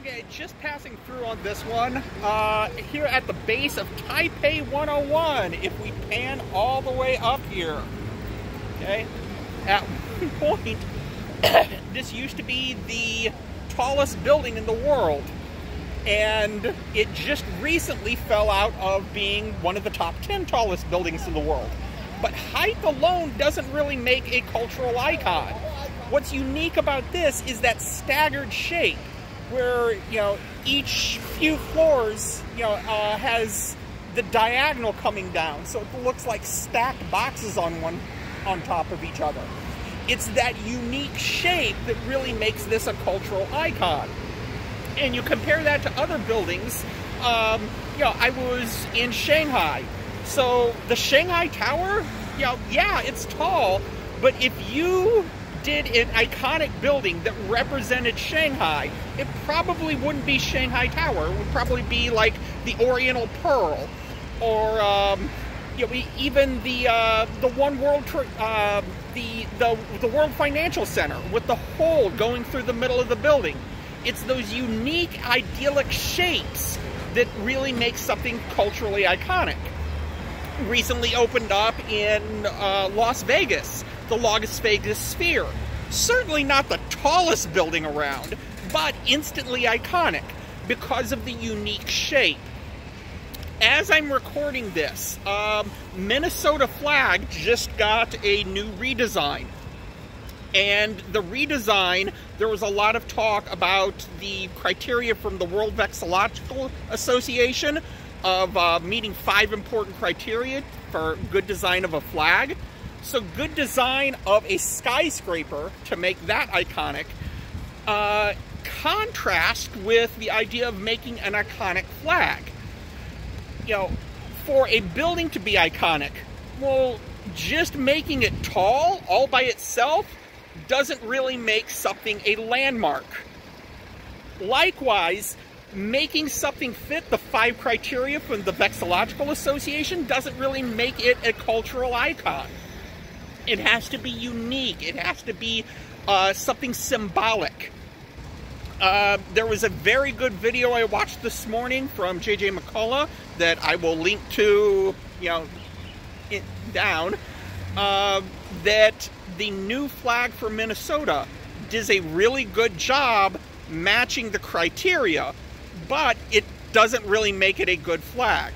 Okay, just passing through on this one, here at the base of Taipei 101, if we pan all the way up here, okay, at one point, this used to be the tallest building in the world, and it just recently fell out of being one of the top 10 tallest buildings in the world. But height alone doesn't really make a cultural icon. What's unique about this is that staggered shape, where, you know, each few floors, you know, has the diagonal coming down, so it looks like stacked boxes on top of each other. It's that unique shape that really makes this a cultural icon. And you compare that to other buildings. You know, I was in Shanghai, so the Shanghai Tower, you know, yeah, it's tall, but if you did an iconic building that represented Shanghai, it probably wouldn't be Shanghai Tower. It would probably be like the Oriental Pearl, or you know, even the One World the World Financial Center with the hole going through the middle of the building. It's those unique, idyllic shapes that really make something culturally iconic. Recently opened up in Las Vegas, the Las Vegas Sphere. Certainly not the tallest building around, but instantly iconic because of the unique shape. As I'm recording this, Minnesota flag just got a new redesign. And the redesign, there was a lot of talk about the criteria from the World Vexillological Association of meeting 5 important criteria for good design of a flag. So good design of a skyscraper to make that iconic, contrast with the idea of making an iconic flag. You know, for a building to be iconic, well, just making it tall all by itself doesn't really make something a landmark. Likewise, making something fit the 5 criteria from the Vexillological Association doesn't really make it a cultural icon. It has to be unique. It has to be something symbolic. There was a very good video I watched this morning from J.J. McCullough that I will link to, you know, down, that the new flag for Minnesota does a really good job matching the criteria, but it doesn't really make it a good flag.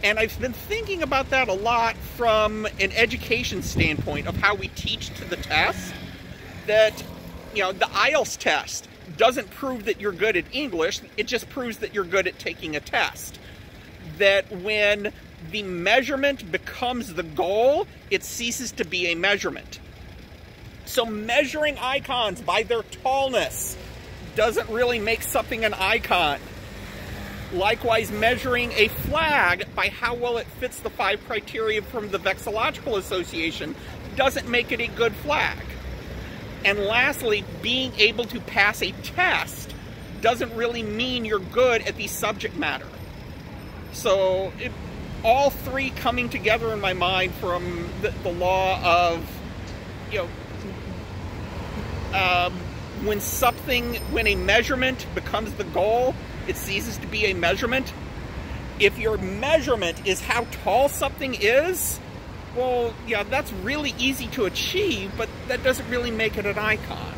And I've been thinking about that a lot from an education standpoint of how we teach to the test. That, you know, the IELTS test doesn't prove that you're good at English, it just proves that you're good at taking a test. That when the measurement becomes the goal, it ceases to be a measurement. So measuring icons by their tallness doesn't really make something an icon. Likewise, measuring a flag by how well it fits the 5 criteria from the Vexillological Association doesn't make it a good flag. And lastly, being able to pass a test doesn't really mean you're good at the subject matter. So all 3 coming together in my mind from the law of, you know, when a measurement becomes the goal, it ceases to be a measurement. If your measurement is how tall something is, well, yeah, that's really easy to achieve, but that doesn't really make it an icon.